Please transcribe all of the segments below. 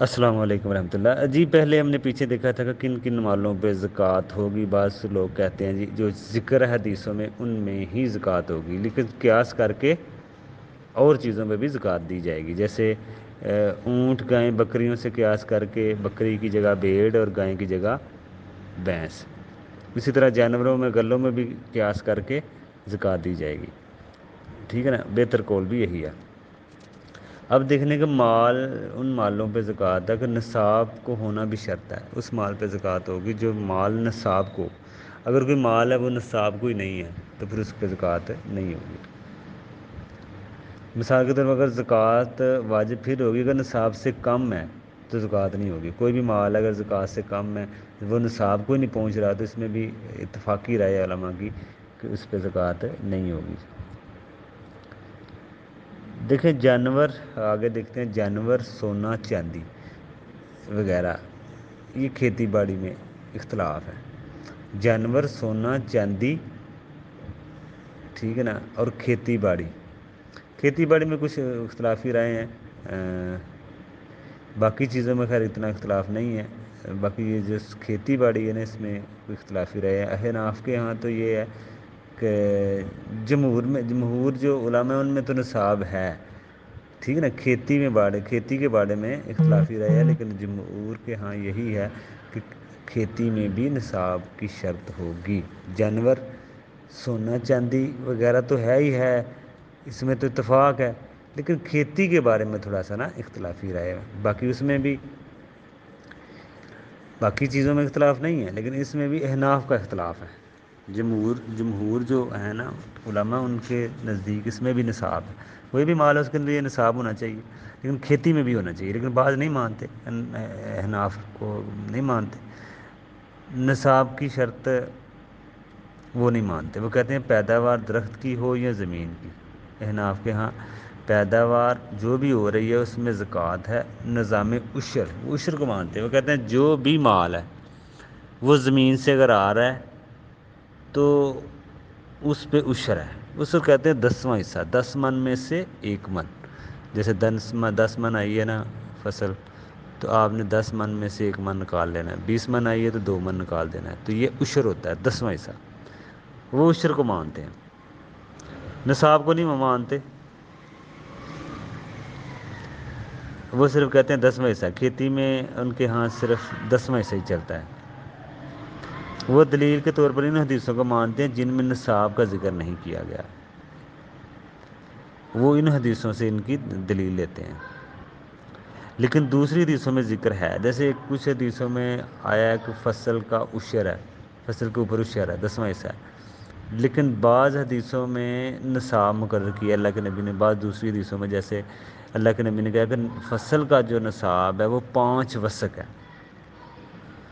السلام علیکم ورحمۃ اللہ جی۔ پہلے ہم نے پیچھے دیکھا تھا کہ کن کن مالوں پہ زکوٰۃ ہوگی۔ بعض لوگ کہتے ہیں جی جو ذکر ہے حدیثوں میں ان میں ہی زکوٰۃ ہوگی، لیکن قیاس کر کے اور چیزوں پہ بھی زکوٰۃ دی جائے گی، جیسے اونٹ گائیں بکریوں سے قیاس کر کے بکری کی جگہ بھیڑ اور گائیں کی جگہ بھینس۔ اسی طرح جانوروں میں گلوں میں بھی قیاس کر کے زکوٰۃ دی جائے گی، ٹھیک ہے نا۔ بہتر قول بھی یہی ہے۔ اب دیکھنے کا مال ان مالوں پہ زکوٰۃ ہے کہ نصاب کو ہونا بھی شرط ہے، اس مال پہ زکوٰۃ ہوگی جو مال نصاب کو، اگر کوئی مال ہے وہ نصاب کوئی نہیں ہے تو پھر اس پہ زکوٰۃ نہیں ہوگی۔ مثال کے طور پر اگر زکوٰۃ واجب پھر ہوگی اگر نصاب سے کم ہے تو زکوٰۃ نہیں ہوگی۔ کوئی بھی مال اگر زکوٰۃ سے کم ہے، وہ نصاب کو ہی نہیں پہنچ رہا، تو اس میں بھی اتفاقی رائے علماء کی کہ اس پہ زکوٰۃ نہیں ہوگی۔ دیکھیں جانور، آگے دیکھتے ہیں جانور، سونا چاندی وغیرہ، یہ کھیتی باڑی میں اختلاف ہے۔ جانور، سونا چاندی، ٹھیک ہے نا، اور کھیتی باڑی میں کچھ اختلافی رائے ہیں، باقی چیزوں میں خیر اتنا اختلاف نہیں ہے۔ باقی یہ جو کھیتی باڑی ہے نا اس میں کوئی اختلافی رائے ہے۔ احناف کے ہاں تو یہ ہے کہ جمہور جو علماء ہیں ان میں تو نصاب ہے، ٹھیک ہے نا۔ کھیتی کے بارے میں اختلافی رائے ہے، لیکن جمہور کے ہاں یہی ہے کہ کھیتی میں بھی نصاب کی شرط ہوگی۔ جانور، سونا چاندی وغیرہ تو ہے ہی ہے، اس میں تو اتفاق ہے، لیکن کھیتی کے بارے میں تھوڑا سا نا اختلافی رائے ہے۔ باقی اس میں بھی باقی چیزوں میں اختلاف نہیں ہے، لیکن اس میں بھی احناف کا اختلاف ہے۔ جمہور جو ہے نا علماء، ان کے نزدیک اس میں بھی نصاب ہے، کوئی بھی مال ہے اس کے اندر یہ نصاب ہونا چاہیے، لیکن کھیتی میں بھی ہونا چاہیے۔ لیکن بعض نہیں مانتے، احناف کو نہیں مانتے، نصاب کی شرط وہ نہیں مانتے، وہ کہتے ہیں پیداوار درخت کی ہو یا زمین کی۔ احناف کے ہاں پیداوار جو بھی ہو رہی ہے اس میں زکوٰۃ ہے، نظام عشر کو مانتے ہیں۔ وہ کہتے ہیں جو بھی مال ہے وہ زمین سے اگر آ رہا ہے تو اس پہ عشر ہے، اس کو کہتے ہیں 10واں حصہ، 10 من میں سے 1 من۔ جیسے 10 من آئی ہے نا فصل، تو آپ نے 10 من میں سے 1 من نکال لینا ہے، 20 من آئی ہے تو 2 من نکال دینا ہے، تو یہ عشر ہوتا ہے، 10واں حصہ۔ وہ عشر کو مانتے ہیں، نصاب کو نہیں مانتے، وہ صرف کہتے ہیں 10واں حصہ۔ کھیتی میں ان کے ہاں صرف 10واں حصہ ہی چلتا ہے۔ وہ دلیل کے طور پر ان حدیثوں کو مانتے ہیں جن میں نصاب کا ذکر نہیں کیا گیا، وہ ان حدیثوں سے ان کی دلیل لیتے ہیں۔ لیکن دوسری حدیثوں میں ذکر ہے، جیسے کچھ حدیثوں میں آیا ہے کہ فصل کا عشر ہے، فصل کے اوپر عشر ہے، 10واں حصہ ہے، لیکن بعض حدیثوں میں نصاب مقرر کیا اللہ کے نبی نے۔ بعض دوسری حدیثوں میں جیسے اللہ کے نبی نے کہا کہ فصل کا جو نصاب ہے وہ 5 وسق ہے۔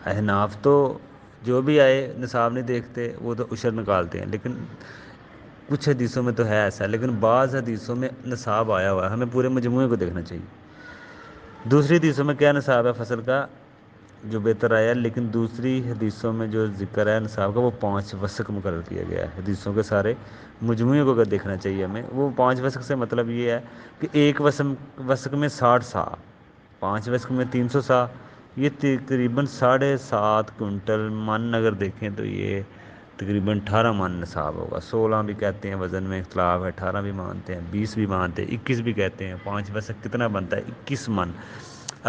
احناف تو جو بھی آئے نصاب نہیں دیکھتے، وہ تو عشر نکالتے ہیں، لیکن کچھ حدیثوں میں تو ہے ایسا، لیکن بعض حدیثوں میں نصاب آیا ہوا ہے، ہمیں پورے مجموعے کو دیکھنا چاہیے۔ دوسری حدیثوں میں کیا نصاب ہے فصل کا جو بہتر آیا ہے، لیکن دوسری حدیثوں میں جو ذکر ہے نصاب کا وہ 5 وسق مقرر کیا گیا ہے۔ حدیثوں کے سارے مجموعے کو اگر دیکھنا چاہیے ہمیں، وہ 5 وسق سے مطلب یہ ہے کہ ایک وسق میں 60 سا، 5 وسق میں 300 سا، یہ تقریباً 7.5 کنٹل من اگر دیکھیں تو یہ تقریباً 18 من نصاب ہوگا۔ 16 بھی کہتے ہیں، وزن میں اختلاف ہے، 18 بھی مانتے ہیں، 20 بھی مانتے ہیں، 21 بھی کہتے ہیں۔ 5 وسق کتنا بنتا ہے؟ 21 من۔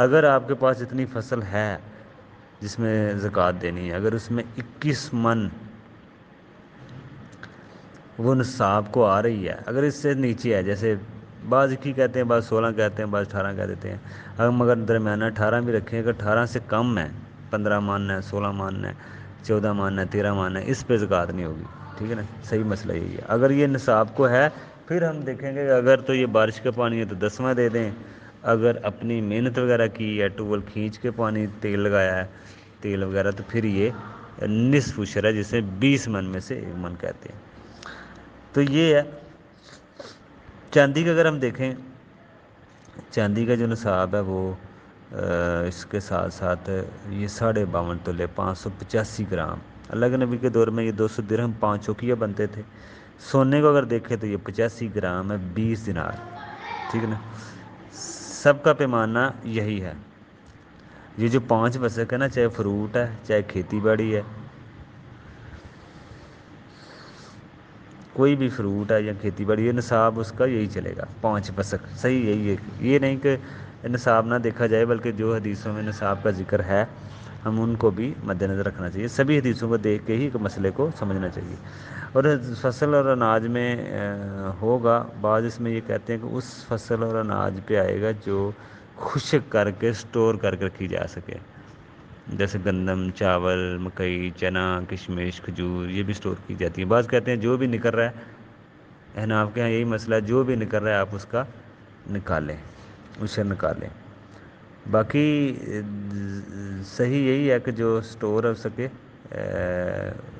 اگر آپ کے پاس اتنی فصل ہے جس میں زکوٰۃ دینی ہے، اگر اس میں 21 من وہ نصاب کو آ رہی ہے، اگر اس سے نیچے ہے، جیسے بعض 21 کہتے ہیں، بعض 16 کہتے ہیں، بعض 18 کہہ دیتے ہیں، ہم اگر درمیانہ 18 بھی رکھیں، اگر 18 سے کم ہے، 15 من ہے، 16 من ہے، 14 من ہے، 13 من ہے، اس پہ زکوٰۃ نہیں ہوگی، ٹھیک ہے نا۔ صحیح مسئلہ یہی ہے۔ اگر یہ نصاب کو ہے پھر ہم دیکھیں گے کہ اگر تو یہ بارش کا پانی ہے تو 10واں دے دیں، اگر اپنی محنت وغیرہ کی ہے، ٹوبل کھینچ کے پانی تیل لگایا ہے، تیل وغیرہ، تو پھر یہ نصف عشر ہے، جسے 20 من میں سے 1 من کہتے ہیں۔ تو یہ ہے۔ چاندی کا اگر ہم دیکھیں، چاندی کا جو نصاب ہے وہ اس کے ساتھ ساتھ یہ 52.5 تولے، 585 گرام۔ اللہ کے نبی کے دور میں یہ 200 درہم 5 چوکیاں بنتے تھے۔ سونے کو اگر دیکھیں تو یہ 85 گرام ہے، 20 دینار، ٹھیک ہے نا۔ سب کا پیمانہ یہی ہے، یہ جو 5 فصل ہے نا، چاہے فروٹ ہے چاہے کھیتی باڑی ہے، کوئی بھی فروٹ ہے یا کھیتی باڑی، یہ نصاب اس کا یہی چلے گا 5 فصل، صحیح یہی ہے، یہ نہیں کہ نصاب نہ دیکھا جائے، بلکہ جو حدیثوں میں نصاب کا ذکر ہے ہم ان کو بھی مد نظر رکھنا چاہیے، سبھی حدیثوں کو دیکھ کے ہی مسئلے کو سمجھنا چاہیے۔ اور فصل اور اناج میں ہوگا، بعض اس میں یہ کہتے ہیں کہ اس فصل اور اناج پہ آئے گا جو خشک کر کے سٹور کر کے رکھی جا سکے، جیسے گندم، چاول، مکئی، چنا، کشمش، کھجور، یہ بھی سٹور کی جاتی ہیں۔ بعض کہتے ہیں جو بھی نکل رہا ہے، احناف کے یہاں یہی مسئلہ ہے، جو بھی نکل رہا ہے آپ اس کا نکالیں، عشر نکالیں۔ باقی صحیح یہی ہے کہ جو سٹور ہو سکے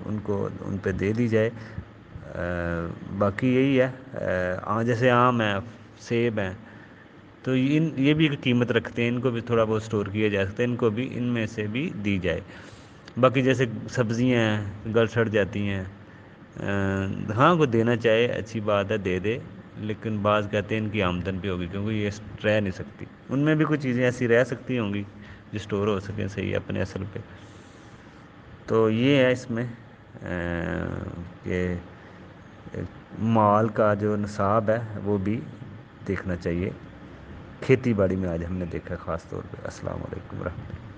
ان کو ان پہ دے دی جائے۔ باقی یہی ہے، جیسے آم ہے، سیب ہیں، تو یہ بھی ایک قیمت رکھتے ہیں، ان کو بھی تھوڑا بہت سٹور کیا جا سکتا ہے، ان کو بھی ان میں سے بھی دی جائے۔ باقی جیسے سبزیاں ہیں گل سڑ جاتی ہیں، ہاں کوئی دینا چاہے اچھی بات ہے، دے دے، لیکن بعض کہتے ہیں ان کی آمدن بھی ہوگی، کیونکہ یہ رہ نہیں سکتی، ان میں بھی کچھ چیزیں ایسی رہ سکتی ہوں گی جو سٹور ہو سکیں صحیح اپنے اصل پہ۔ تو یہ ہے اس میں کہ مال کا جو نصاب ہے وہ بھی دیکھنا چاہیے، کھیتی باڑی میں آج ہم نے دیکھا خاص طور پہ۔ السلام علیکم ورحمۃ اللہ۔